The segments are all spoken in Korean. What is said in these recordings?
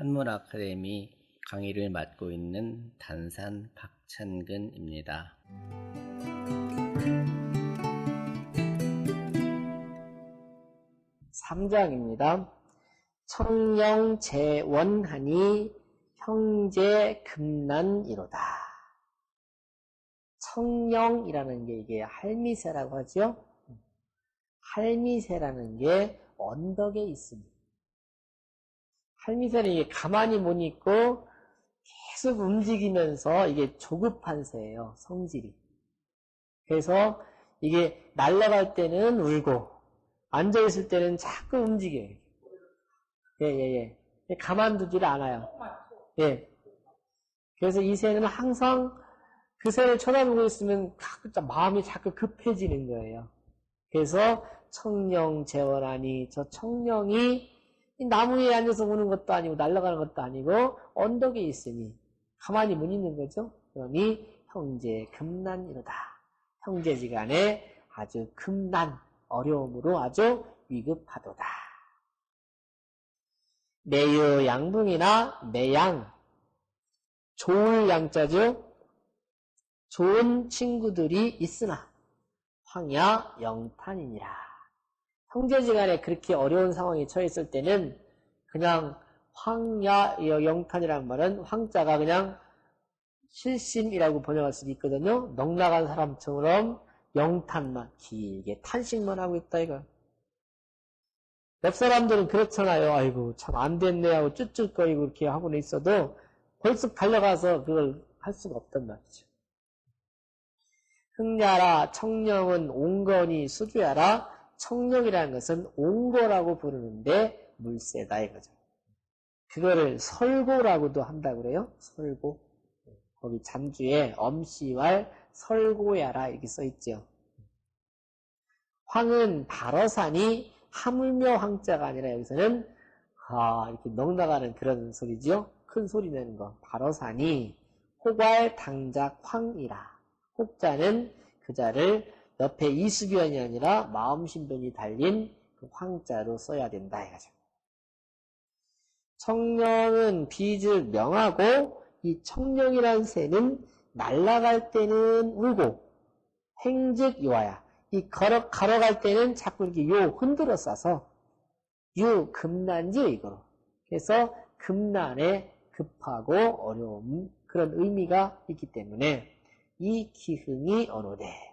한문 아카데미 강의를 맡고 있는 단산 박찬근입니다. 3장입니다. 청령재원하니 형제금난이로다. 청령이라는 게 이게 할미새라고 하죠. 할미새라는 게 언덕에 있습니다. 할미새는 이게 가만히 못 있고 계속 움직이면서 이게 조급한 새예요. 성질이. 그래서 이게 날아갈 때는 울고 앉아있을 때는 자꾸 움직여요. 예. 가만두질 않아요. 예. 그래서 이 새는 항상 그 새를 쳐다보고 있으면 마음이 자꾸 급해지는 거예요. 그래서 청령재원하니, 저 청령이 나무 위에 앉아서 우는 것도 아니고 날아가는 것도 아니고 언덕에 있으니 가만히 못 있는 거죠. 그러니 형제금난이로다. 형제지간에 아주 금난, 어려움으로 아주 위급하도다. 매유 양붕이나 매양, 좋을 양자죠. 좋은 친구들이 있으나 황야 영탄이니라. 형제지간에 그렇게 어려운 상황에 처했을 때는 그냥 황야 영탄이라는 말은 황자가 그냥 실심이라고 번역할 수도 있거든요. 넉나간 사람처럼 영탄만 길게 탄식만 하고 있다 이거. 옆 사람들은 그렇잖아요. 아이고 참 안 됐네 하고 쭈쭈거리고 이렇게 하고는 있어도 벌써 달려가서 그걸 할 수가 없단 말이죠. 흥야라 청령은 옹거니 수주야라. 청령이라는 것은 옹거라고 부르는데 물세다 이거죠. 그거를 설고라고도 한다고 그래요. 설고. 거기 잠주에 엄씨왈 설고야라 이렇게 써있죠. 황은 발어산이 하물며 황자가 아니라 여기서는 이렇게 넉나가는 그런 소리죠. 큰 소리 내는 거. 발어산이 혹왈 당작 황이라. 혹자는 그 자를 옆에 이수변이 아니라 마음신변이 달린 그 황자로 써야 된다 이거죠. 청령은 비즉 명하고 이 청령이라는 새는 날아갈 때는 울고 행즉 요하야. 이 걸어갈 때는 자꾸 이렇게 요 흔들어 싸서 유 금난지요 이거로. 그래서 금난에 급하고 어려움 그런 의미가 있기 때문에 이 기흥이 어노되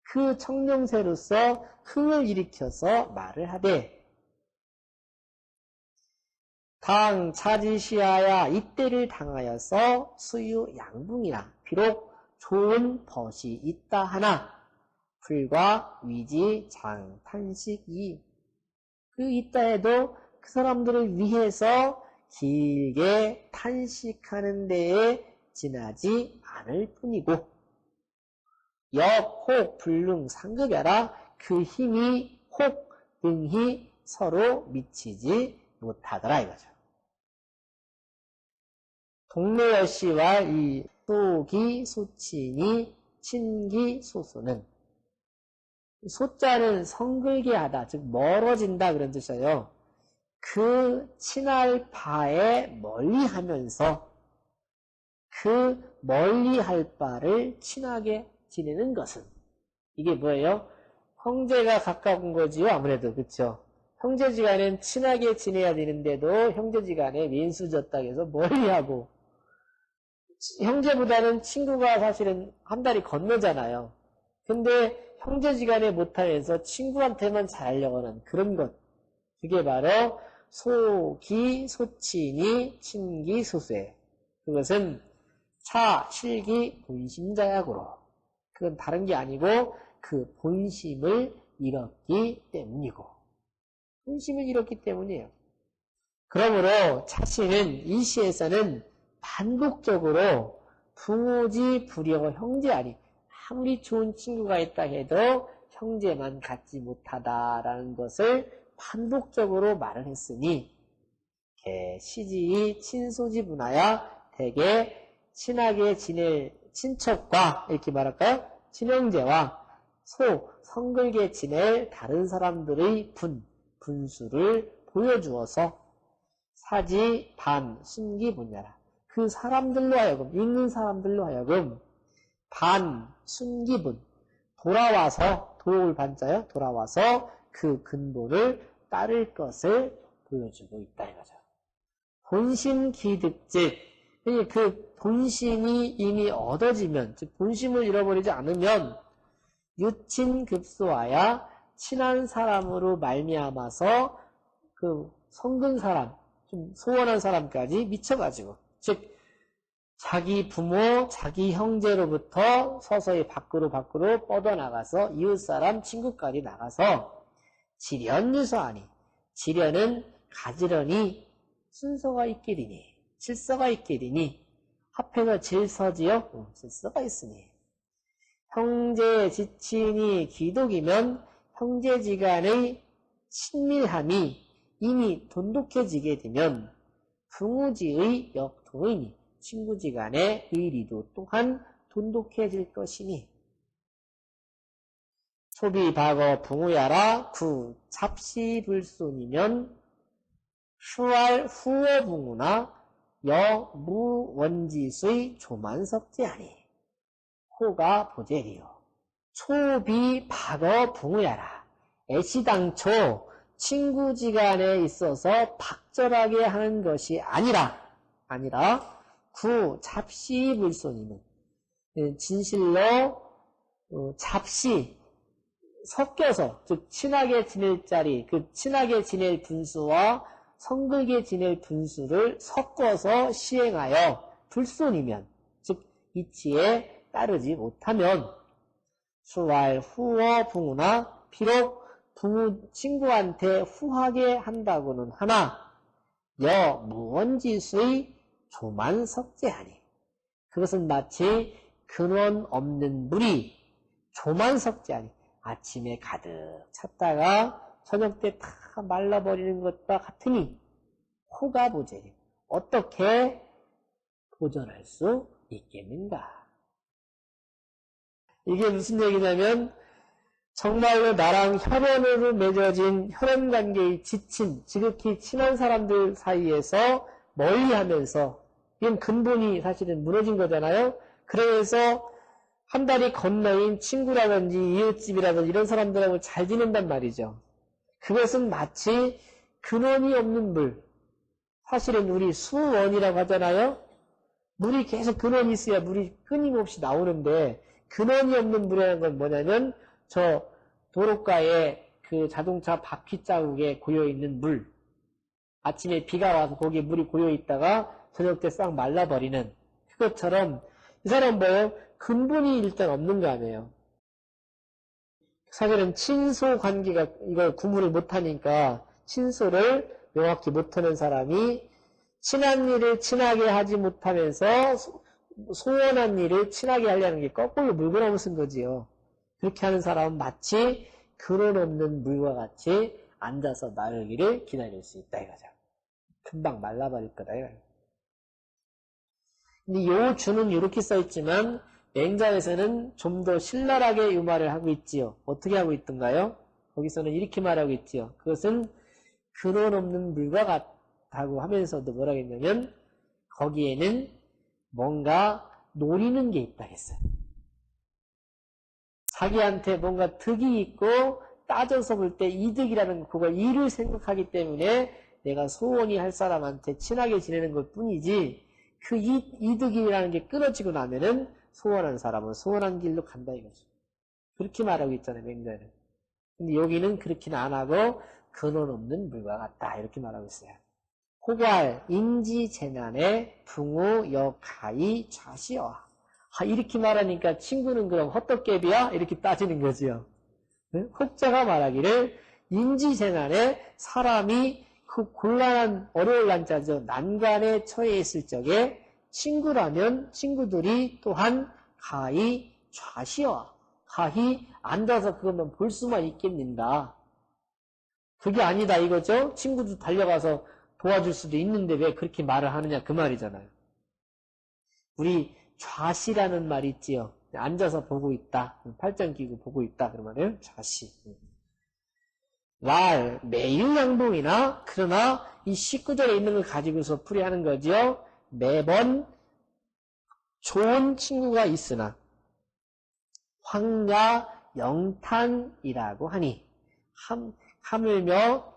그 청령새로서 흥을 일으켜서 말을 하되 당 차지시하야 이때를 당하여서 수유 양붕이나 비록 좋은 벗이 있다 하나 불과 위지 장탄식이 그 있다 해도 그 사람들을 위해서 길게 탄식하는 데에 지나지 않을 뿐이고 역, 혹, 불능, 상극야라 그 힘이 혹, 능히 서로 미치지 못하더라 이거죠. 동네여씨와 이 소기, 소친이, 친기, 소수는 소자는 성글게 하다, 즉 멀어진다 그런 뜻이에요. 그 친할 바에 멀리하면서 그 멀리할 바를 친하게 지내는 것은 이게 뭐예요? 형제가 가까운 거지요. 아무래도 그렇죠. 형제지간엔 친하게 지내야 되는데도 형제지간에 왼수졌다 해서 멀리하고 형제보다는 친구가 사실은 한 달이 건너잖아요. 근데 형제지간에 못하면서 친구한테만 잘하려고 하는 그런 것. 그게 바로 소기, 소친이, 친기, 소수예요. 그것은 차, 실기, 본심자약으로. 그건 다른 게 아니고 그 본심을 잃었기 때문이고. 본심을 잃었기 때문이에요. 그러므로 차씨는 이 시에서는 반복적으로 부모지 불여 형제아니 아무리 좋은 친구가 있다 해도 형제만 갖지 못하다라는 것을 반복적으로 말을 했으니 시지이 친소지 분하야 대개 친하게 지낼 친척과 이렇게 말할까요? 친형제와 성글게 지낼 다른 사람들의 분수를 보여주어서 사지 반 순기 분야라. 그 사람들로 하여금, 읽는 사람들로 하여금 반 순기분, 돌아와서, 도울 반자요, 돌아와서 그 근본을 따를 것을 보여주고 있다 이거죠. 본심 기득즉, 그 본심이 이미 얻어지면, 즉 본심을 잃어버리지 않으면 유친급소하야 친한 사람으로 말미암아서 그 성근 사람, 좀 소원한 사람까지 미쳐가지고, 즉 자기 부모, 자기 형제로부터 서서히 밖으로 뻗어나가서 이웃사람, 친구까지 나가서 지련유서하니, 지련은 가지런히 순서가 있기리니, 질서가 있기리니, 합해서 질서지요? 질서가 있으니. 형제 지친이 기독이면 형제지간의 친밀함이 이미 돈독해지게 되면 부무지의 역통이니 친구지간의 의리도 또한 돈독해질 것이니 소비박어 붕우야라 구 잡시불손이면 수알 후어붕우나 여무원지수의 조만석제하니 호가 보제리요. 초비박어 붕우야라 애시당초 친구지간에 있어서 박절하게 하는 것이 아니라 구 잡시불손이면 진실로 잡시 섞여서 즉 친하게 지낼 자리 그 친하게 지낼 분수와 성글게 지낼 분수를 섞어서 시행하여 불손이면 즉 이치에 따르지 못하면 수왈 후어 붕우나 비록 부모 친구한테 후하게 한다고는 하나 여 무원지수의 조만석제하니 그것은 마치 근원 없는 물이 조만석제하니 아침에 가득 찼다가 저녁 때 다 말라버리는 것과 같으니 호가 보제리 어떻게 보존할 수 있겠는가. 이게 무슨 얘기냐면 정말로 나랑 혈연으로 맺어진 혈연관계의 지친, 지극히 친한 사람들 사이에서 멀리하면서 이건 근본이 사실은 무너진 거잖아요. 그래서 한 달이 건너인 친구라든지 이웃집이라든지 이런 사람들하고 잘 지낸단 말이죠. 그것은 마치 근원이 없는 물. 사실은 우리 수원이라고 하잖아요. 물이 계속 근원이 있어야 물이 끊임없이 나오는데 근원이 없는 물이라는 건 뭐냐면 저 도로가에 그 자동차 바퀴 자국에 고여있는 물. 아침에 비가 와서 거기에 물이 고여있다가 저녁 때 싹 말라버리는 그것처럼 이 사람 뭐예요? 근본이 일단 없는 거 아니에요. 사실은 친소 관계가 이걸 구분을 못하니까 친소를 명확히 못하는 사람이 친한 일을 친하게 하지 못하면서 소원한 일을 친하게 하려는 게 거꾸로 물구나무 쓴 거지요. 그렇게 하는 사람은 마치 근원 없는 물과 같이 앉아서 마르기를 기다릴 수 있다 이거죠. 금방 말라버릴 거다 이거예요. 근데 요 주는 이렇게 써있지만 맹자에서는 좀 더 신랄하게 이 말을 하고 있지요. 어떻게 하고 있던가요? 거기서는 이렇게 말하고 있지요. 그것은 근원 없는 물과 같다고 하면서도 뭐라고 했냐면 거기에는 뭔가 노리는 게 있다 했어요. 자기한테 뭔가 득이 있고 따져서 볼 때 이득이라는 그걸 이를 생각하기 때문에 내가 소원이 할 사람한테 친하게 지내는 것 뿐이지 그 이득이라는 게 끊어지고 나면은 소원한 사람은 소원한 길로 간다 이거죠. 그렇게 말하고 있잖아요, 맹자는. 근데 여기는 그렇게는 안 하고 근원 없는 물과 같다 이렇게 말하고 있어요. 호괄 인지재난의 붕우 여가이 좌시어. 이렇게 말하니까 친구는 그럼 헛떡개비야? 이렇게 따지는 거지요. 혹자가 말하기를 인지재난에 사람이 그 곤란한 어려울 난자죠. 난관에 처해 있을 적에 친구라면 친구들이 또한 가히 좌시어. 가히 앉아서 그것만 볼 수만 있겠는가. 그게 아니다 이거죠. 친구도 달려가서 도와줄 수도 있는데 왜 그렇게 말을 하느냐 그 말이잖아요. 우리 좌시라는 말이 있지요. 앉아서 보고 있다. 팔짱 끼고 보고 있다. 그러면은 좌시. 매유양봉이나 그러나 이 19절에 있는 걸 가지고서 풀이하는 거죠. 매번 좋은 친구가 있으나 황야 영탄이라고 하니 하물며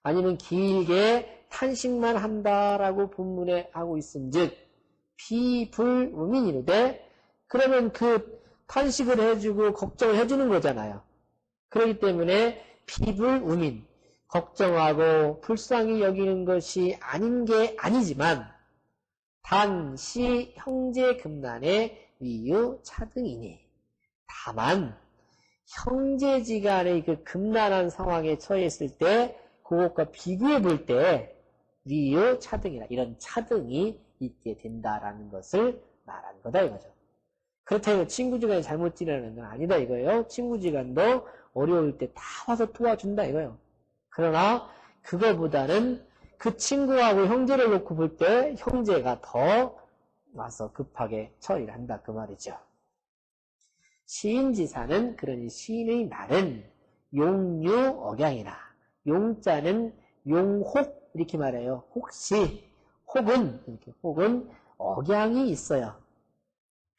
아니면 길게 탄식만 한다라고 본문에 하고 있음즉 비불우민이르되 그러면 그 탄식을 해주고 걱정을 해주는 거잖아요. 그렇기 때문에 비불우민 걱정하고 불쌍히 여기는 것이 아닌 게 아니지만 단시 형제금난의 위유 차등이니 다만 형제지간의 그 금난한 상황에 처했을 때 그것과 비교해 볼 때 위유 차등이라 이런 차등이 있게 된다라는 것을 말한 거다 이거죠. 그렇다고 친구지간이 잘못 지내는 건 아니다 이거예요. 친구지간도 어려울 때 다 와서 도와준다 이거예요. 그러나 그거보다는 그 친구하고 형제를 놓고 볼 때 형제가 더 와서 급하게 처리를 한다 그 말이죠. 시인지사는 그러니 시인의 말은 용유억양이라 용자는 용혹 이렇게 말해요. 혹시 혹은 이렇게 혹은 억양이 있어요.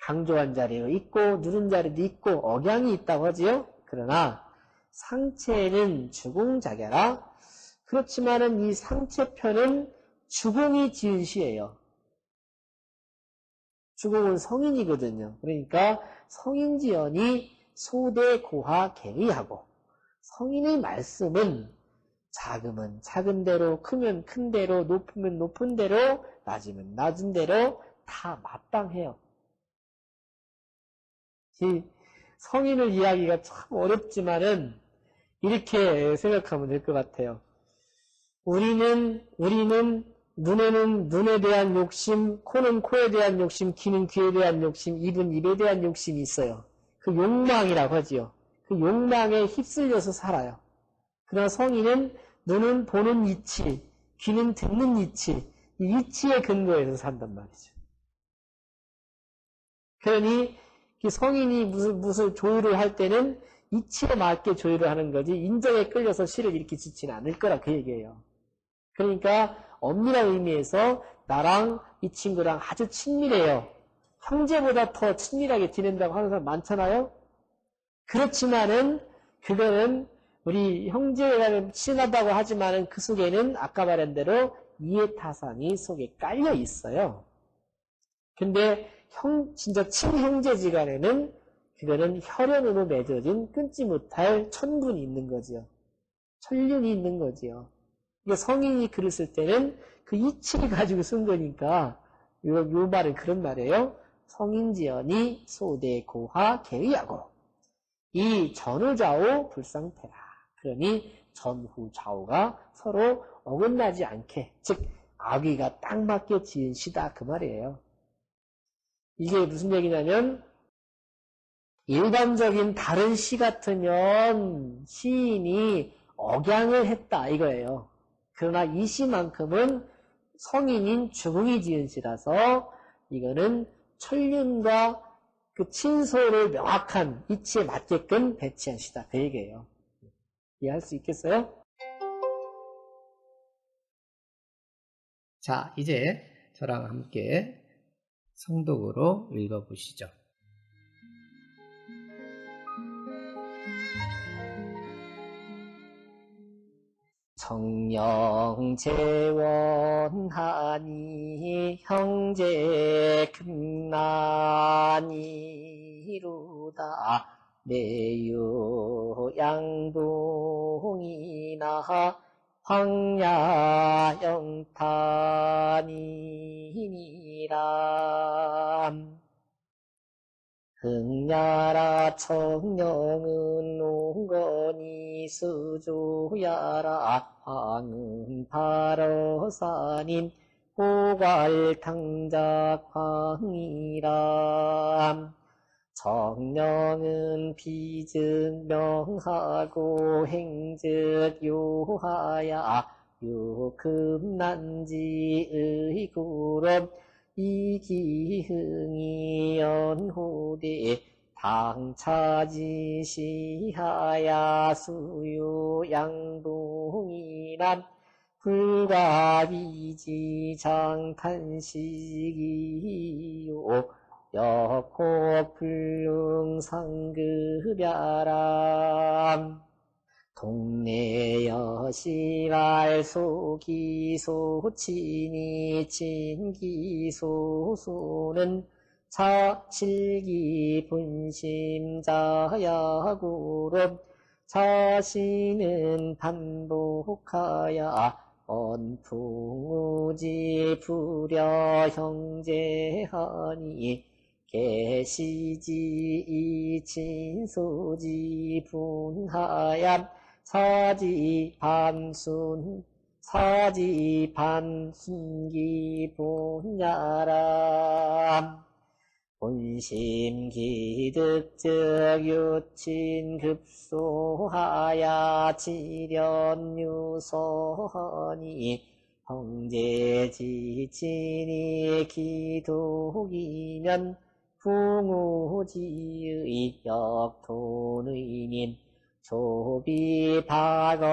강조한 자리도 있고 누른 자리도 있고 억양이 있다고 하지요. 그러나 상체는 주공자결라 그렇지만은 이 상체편은 주공이 지은 시예요. 주공은 성인이거든요. 그러니까 성인지연이 소대고하 개의하고 성인의 말씀은 작으면 작은 대로 크면 큰 대로 높으면 높은 대로 낮으면 낮은 대로 다 마땅해요. 이 성인을 이해하기가 참 어렵지만은 이렇게 생각하면 될 것 같아요. 우리는 눈에는 눈에 대한 욕심, 코는 코에 대한 욕심, 귀는 귀에 대한 욕심, 입은 입에 대한 욕심이 있어요. 그 욕망이라고 하지요. 그 욕망에 휩쓸려서 살아요. 그러나 성인은 눈은 보는 이치, 귀는 듣는 이치, 이 이치에 근거해서 산단 말이죠. 그러니 성인이 무슨 조율을 할 때는 이치에 맞게 조율을 하는 거지 인정에 끌려서 실을 이렇게 짓지는 않을 거라 그 얘기예요. 그러니까 엄밀한 의미에서 나랑 이 친구랑 아주 친밀해요. 형제보다 더 친밀하게 지낸다고 하는 사람 많잖아요. 그렇지만은 그거는 우리 형제가 친하다고 하지만은 그 속에는 아까 말한 대로 이해타산이 속에 깔려 있어요. 근데 진짜 친형제지간에는 그거는 혈연으로 맺어진 끊지 못할 천분이 있는 거지요. 천륜이 있는 거지요. 그러니까 성인이 글을 쓸 때는 그 이치를 가지고 쓴 거니까 요 말은 그런 말이에요. 성인지연이 소대고하 개의하고 이 전후좌우 불상태라. 그러니 전후좌우가 서로 어긋나지 않게 즉 아귀가 딱 맞게 지은 시다 그 말이에요. 이게 무슨 얘기냐면 일반적인 다른 시 같으면 시인이 억양을 했다 이거예요. 그러나 이 시만큼은 성인인 주궁이 지은 시라서 이거는 천륜과 그 친소를 명확한 이치에 맞게끔 배치한 시다 그 얘기예요. 이해할 수 있겠어요? 자, 이제 저랑 함께 성독으로 읽어보시죠. 정령재원하니 형제금난이루다 매유양봉이나 황야영탄이니라 흥야라 청령은 농건이 수조야라 황은 발어사님 호괄탕작황이라 정령은 비즉 명하고 행즉 요하야 요금난지의 구름 이기흥이 연호대 당차지시하야 수요양동이란 불과비지 장탄식이요 역호 불능상급야람 동네 여시발 소기소친이 진기소수는 자실기 분심자야구로 자신은 반복하야 언풍우지 부려 형제하니 계시지 이친소지 분하야 사지 반순기 분야람 본심기득적 유친급소하야 지련유서하니 형제지친이 기독이면 풍우지의 역토의님 소비박어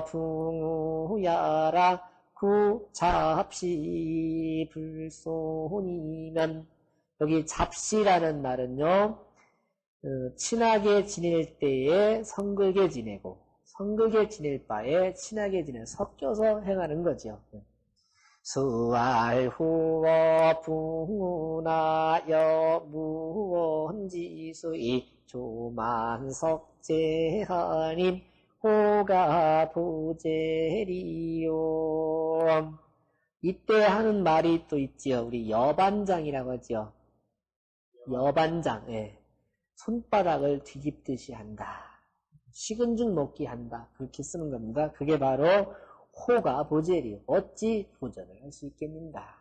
풍우야라 구잡시 불손이면 여기 잡시라는 말은요, 친하게 지낼 때에 성극에 지내고, 성극에 지낼 바에 친하게 지내 섞여서 행하는 거죠. 수알후어 붕우나 여무원지수이 조만석제하님 호가 보제리요. 이때 하는 말이 또 있지요. 우리 여반장이라고 하죠. 여반장, 예. 손바닥을 뒤집듯이 한다. 식은 죽 먹기 한다. 그렇게 쓰는 겁니다. 그게 바로 호가 보젤이요. 어찌 도전을 할 수 있겠는가.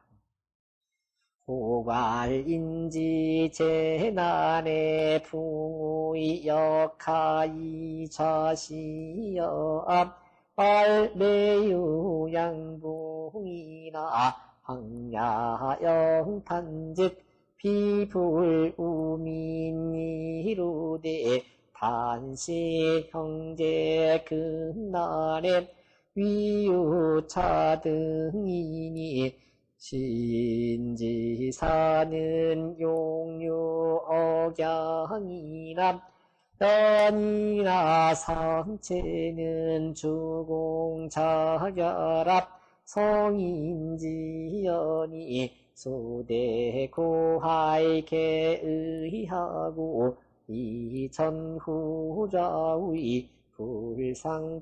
호괄인지 재난의 풍우의 역하이 자시여 빨매유 양봉이나 황야영 탄즉 비불 우민이로되 단시 형제 금난에 위유차 등이니 신지사는 용유억양이나 연이나 상체는 주공자결합 성인지연이 소대고하이게 의하고 이전후좌의 불상패로다.